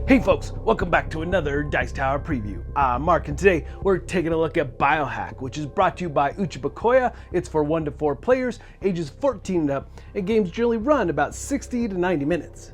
Hey folks, welcome back to another Dice Tower preview. I'm Mark, and today we're taking a look at BioHack, which is brought to you by Uchibakoya. It's for 1 to 4 players, ages 14 and up, and games generally run about 60 to 90 minutes.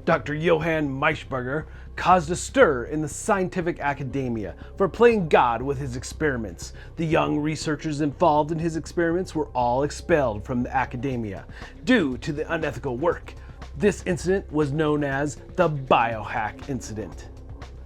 Dr. Johann Maischberger caused a stir in the scientific academia for playing God with his experiments. The young researchers involved in his experiments were all expelled from the academia due to the unethical work. This incident was known as the BioHack incident.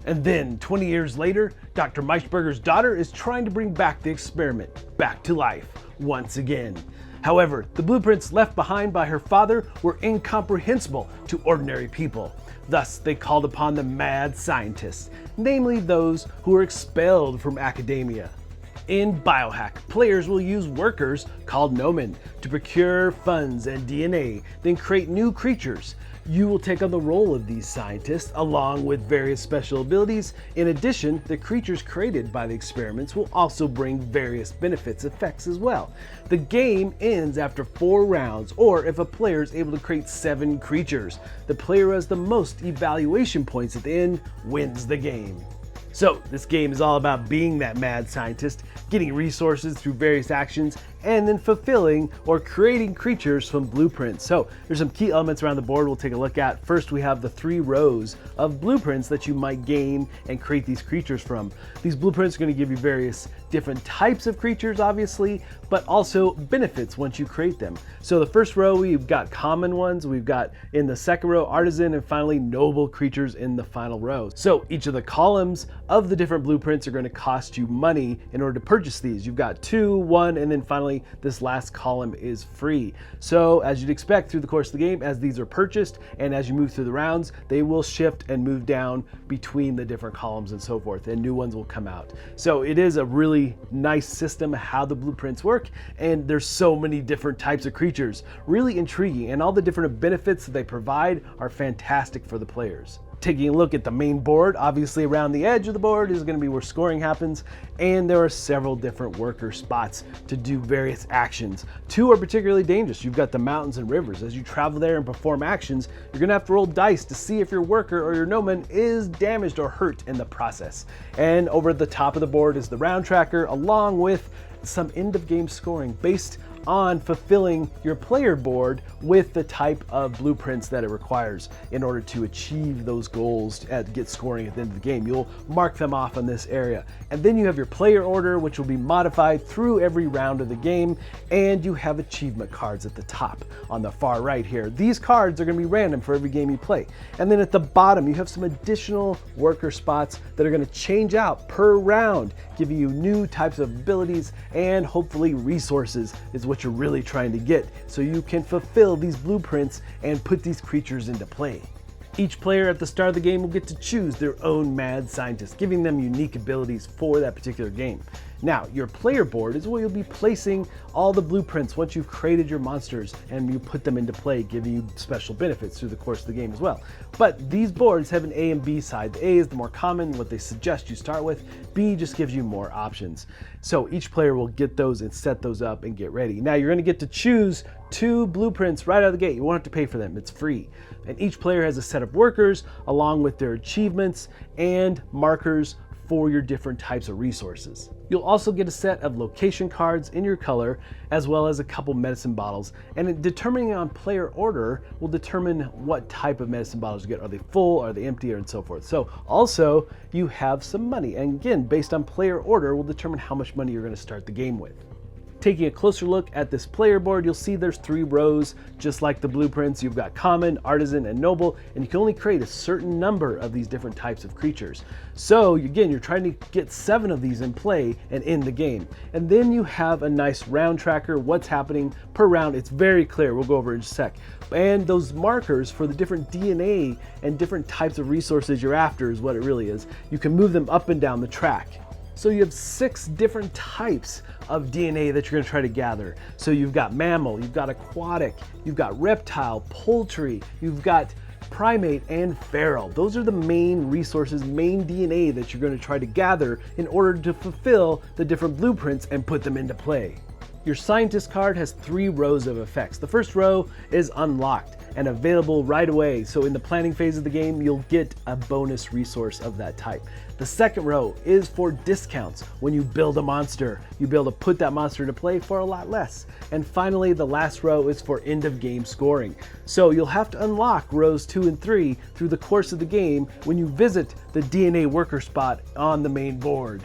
And then, 20 years later, Dr. Maischberger's daughter is trying to bring back the experiment back to life once again. However, the blueprints left behind by her father were incomprehensible to ordinary people. Thus, they called upon the mad scientists, namely those who were expelled from academia. In BioHack, players will use workers called Noman to procure funds and DNA, then create new creatures. You will take on the role of these scientists along with various special abilities. In addition, the creatures created by the experiments will also bring various benefits effects as well. The game ends after 4 rounds, or if a player is able to create 7 creatures. The player who has the most evaluation points at the end wins the game. So, this game is all about being that mad scientist, getting resources through various actions, and then fulfilling or creating creatures from blueprints. So, there's some key elements around the board we'll take a look at. First, we have the 3 rows of blueprints that you might gain and create these creatures from. These blueprints are going to give you various different types of creatures, obviously, but also benefits once you create them. So the first row, we've got common ones, we've got in the second row, artisan, and finally noble creatures in the final row. So each of the columns of the different blueprints are going to cost you money in order to purchase these. You've got 2, 1, and then finally this last column is free. So as you'd expect through the course of the game, as these are purchased and as you move through the rounds, they will shift and move down between the different columns and so forth, and new ones will come out. So it is a really nice system how the blueprints work, and there's so many different types of creatures. Really intriguing, and all the different benefits that they provide are fantastic for the players. Taking a look at the main board, obviously around the edge of the board is going to be where scoring happens, and there are several different worker spots to do various actions. 2 are particularly dangerous. You've got the mountains and rivers. As you travel there and perform actions, you're going to have to roll dice to see if your worker or your Noman is damaged or hurt in the process. And over at the top of the board is the round tracker, along with some end of game scoring based on fulfilling your player board with the type of blueprints that it requires in order to achieve those goals to get scoring at the end of the game. You'll mark them off on this area. And then you have your player order, which will be modified through every round of the game, and you have achievement cards at the top on the far right here. These cards are going to be random for every game you play. And then at the bottom, you have some additional worker spots that are going to change out per round, giving you new types of abilities and hopefully resources is what you're really trying to get, so you can fulfill these blueprints and put these creatures into play. Each player at the start of the game will get to choose their own mad scientist, giving them unique abilities for that particular game. Now, your player board is where you'll be placing all the blueprints once you've created your monsters and you put them into play, giving you special benefits through the course of the game as well. But these boards have an A and B side. The A is the more common, what they suggest you start with. B just gives you more options. So each player will get those and set those up and get ready. Now, you're going to get to choose 2 blueprints right out of the gate. You won't have to pay for them. It's free. And each player has a set of workers along with their achievements and markers for your different types of resources. You'll also get a set of location cards in your color, as well as a couple medicine bottles, and determining on player order will determine what type of medicine bottles you get. Are they full, are they empty, and so forth. So also you have some money, and again, based on player order will determine how much money you're going to start the game with. Taking a closer look at this player board, you'll see there's 3 rows, just like the blueprints. You've got common, artisan, and noble, and you can only create a certain number of these different types of creatures. So again, you're trying to get 7 of these in play and in the game. And then you have a nice round tracker, what's happening per round. It's very clear. We'll go over it in just a sec. And those markers for the different DNA and different types of resources you're after is what it really is. You can move them up and down the track. So you have 6 different types of DNA that you're going to try to gather. So you've got mammal, you've got aquatic, you've got reptile, poultry, you've got primate, and feral. Those are the main resources, main DNA that you're going to try to gather in order to fulfill the different blueprints and put them into play. Your scientist card has 3 rows of effects. The first row is unlocked and available right away, so in the planning phase of the game you'll get a bonus resource of that type. The second row is for discounts. When you build a monster, you'll be able to put that monster into play for a lot less. And finally, the last row is for end of game scoring. So you'll have to unlock rows 2 and 3 through the course of the game when you visit the DNA worker spot on the main board.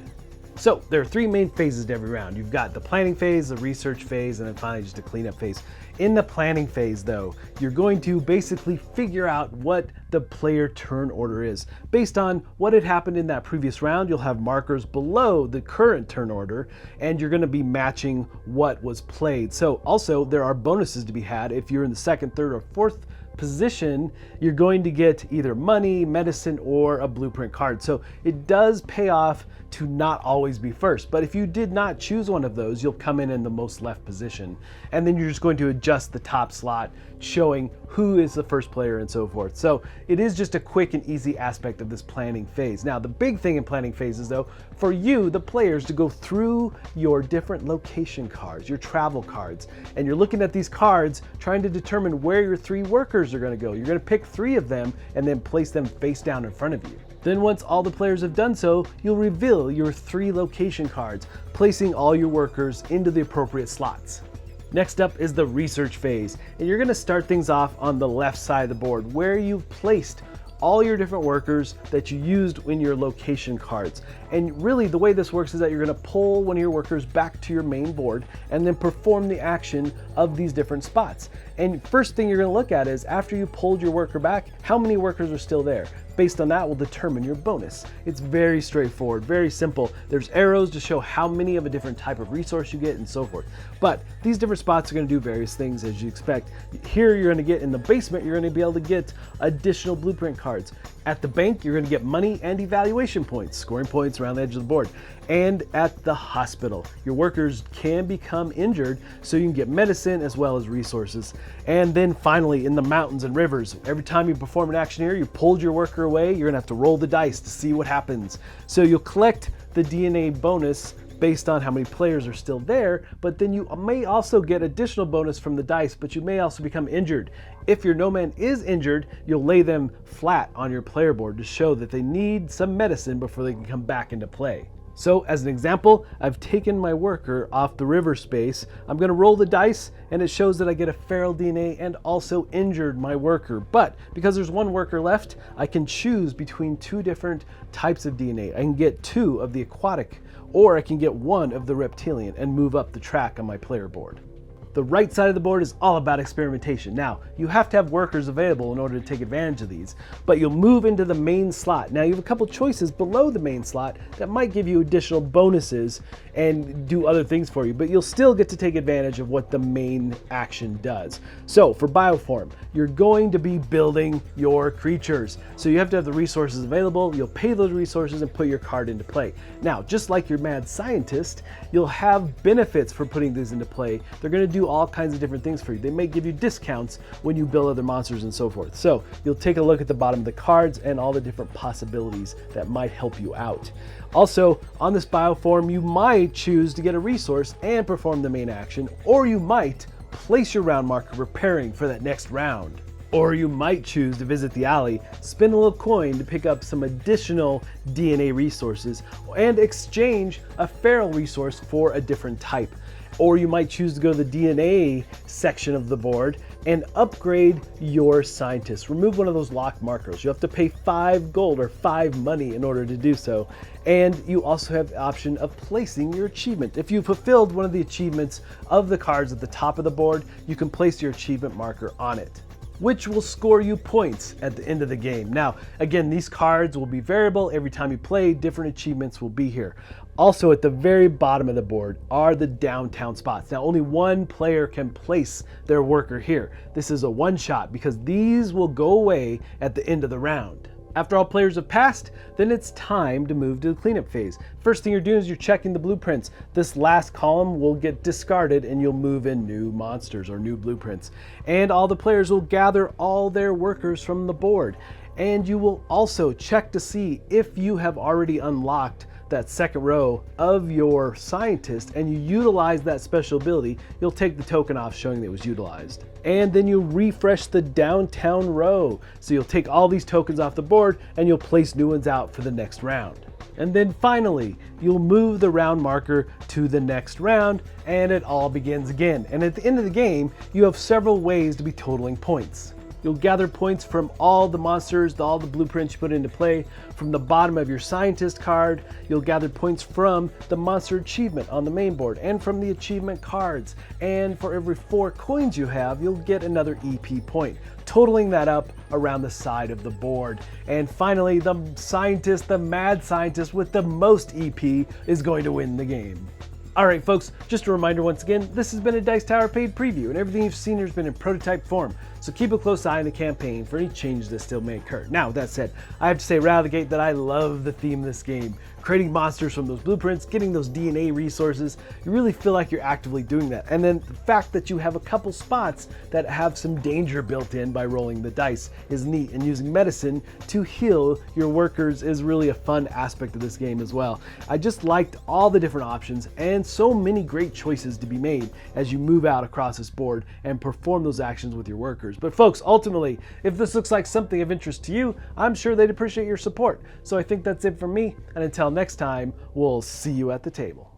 So there are 3 main phases to every round. You've got the planning phase, the research phase, and then finally just a cleanup phase. In the planning phase though, you're going to basically figure out what the player turn order is. Based on what had happened in that previous round, you'll have markers below the current turn order, and you're gonna be matching what was played. So also there are bonuses to be had. If you're in the second, third, or fourth position, you're going to get either money, medicine, or a blueprint card. So it does pay off to not always be first, but if you did not choose one of those, you'll come in the most left position, and then you're just going to adjust the top slot showing who is the first player and so forth. So it is just a quick and easy aspect of this planning phase. Now the big thing in planning phases though, for you, the players, to go through your different location cards, your travel cards, and you're looking at these cards trying to determine where your 3 workers are going to go. You're going to pick 3 of them and then place them face down in front of you. Then once all the players have done so, you'll reveal your 3 location cards, placing all your workers into the appropriate slots. Next up is the research phase, and you're going to start things off on the left side of the board where you've placed all your different workers that you used in your location cards. And really the way this works is that you're going to pull one of your workers back to your main board and then perform the action of these different spots. And first thing you're going to look at is, after you pulled your worker back, how many workers are still there. Based on that will determine your bonus. It's very straightforward, very simple. There's arrows to show how many of a different type of resource you get and so forth. But these different spots are going to do various things as you expect. Here you're going to get, in the basement, you're going to be able to get additional blueprint cards. At the bank, you're going to get money and evaluation points, scoring points around the edge of the board. And at the hospital, your workers can become injured, so you can get medicine as well as resources. And then finally, in the mountains and rivers, every time you perform an action here, you pulled your worker away, you're gonna have to roll the dice to see what happens. So you'll collect the DNA bonus based on how many players are still there, but then you may also get additional bonus from the dice, but you may also become injured. If your Noman is injured, you'll lay them flat on your player board to show that they need some medicine before they can come back into play. So as an example, I've taken my worker off the river space. I'm going to roll the dice, and it shows that I get a feral DNA and also injured my worker. But because there's 1 worker left, I can choose between 2 different types of DNA. I can get 2 of the aquatic, or I can get 1 of the reptilian and move up the track on my player board. The right side of the board is all about experimentation. Now, you have to have workers available in order to take advantage of these, but you'll move into the main slot. Now, you have a couple choices below the main slot that might give you additional bonuses and do other things for you, but you'll still get to take advantage of what the main action does. So for Bioform, you're going to be building your creatures. So you have to have the resources available. You'll pay those resources and put your card into play. Now, just like your mad scientist, you'll have benefits for putting these into play. They're going to do all kinds of different things for you. They may give you discounts when you build other monsters and so forth. So you'll take a look at the bottom of the cards and all the different possibilities that might help you out. Also, on this Bioform, you might choose to get a resource and perform the main action, or you might place your round marker preparing for that next round. Or you might choose to visit the alley, spend a little coin to pick up some additional DNA resources, and exchange a feral resource for a different type. Or you might choose to go to the DNA section of the board and upgrade your scientist. Remove one of those locked markers. You have to pay 5 gold or 5 money in order to do so. And you also have the option of placing your achievement. If you fulfilled one of the achievements of the cards at the top of the board, you can place your achievement marker on it, which will score you points at the end of the game. Now, again, these cards will be variable. Every time you play, different achievements will be here. Also, at the very bottom of the board are the downtown spots. Now, only 1 player can place their worker here. This is a one-shot because these will go away at the end of the round. After all players have passed, then it's time to move to the cleanup phase. First thing you're doing is you're checking the blueprints. This last column will get discarded and you'll move in new monsters or new blueprints. And all the players will gather all their workers from the board. And you will also check to see if you have already unlocked that second row of your scientist and you utilize that special ability, you'll take the token off showing that it was utilized. And then you refresh the downtown row. So you'll take all these tokens off the board and you'll place new ones out for the next round. And then finally, you'll move the round marker to the next round and it all begins again. And at the end of the game, you have several ways to be totaling points. You'll gather points from all the monsters, all the blueprints you put into play. From the bottom of your scientist card, you'll gather points from the monster achievement on the main board and from the achievement cards. And for every 4 coins you have, you'll get another EP point, totaling that up around the side of the board. And finally, the scientist, the mad scientist with the most EP is going to win the game. Alright folks, just a reminder once again, this has been a Dice Tower paid preview and everything you've seen here has been in prototype form, so keep a close eye on the campaign for any changes that still may occur. Now, with that said, I have to say right out of the gate that I love the theme of this game. Creating monsters from those blueprints, getting those DNA resources, you really feel like you're actively doing that. And then the fact that you have a couple spots that have some danger built in by rolling the dice is neat, and using medicine to heal your workers is really a fun aspect of this game as well. I just liked all the different options and so many great choices to be made as you move out across this board and perform those actions with your workers. But folks, ultimately, if this looks like something of interest to you, I'm sure they'd appreciate your support. So I think that's it from me, and until next time, we'll see you at the table.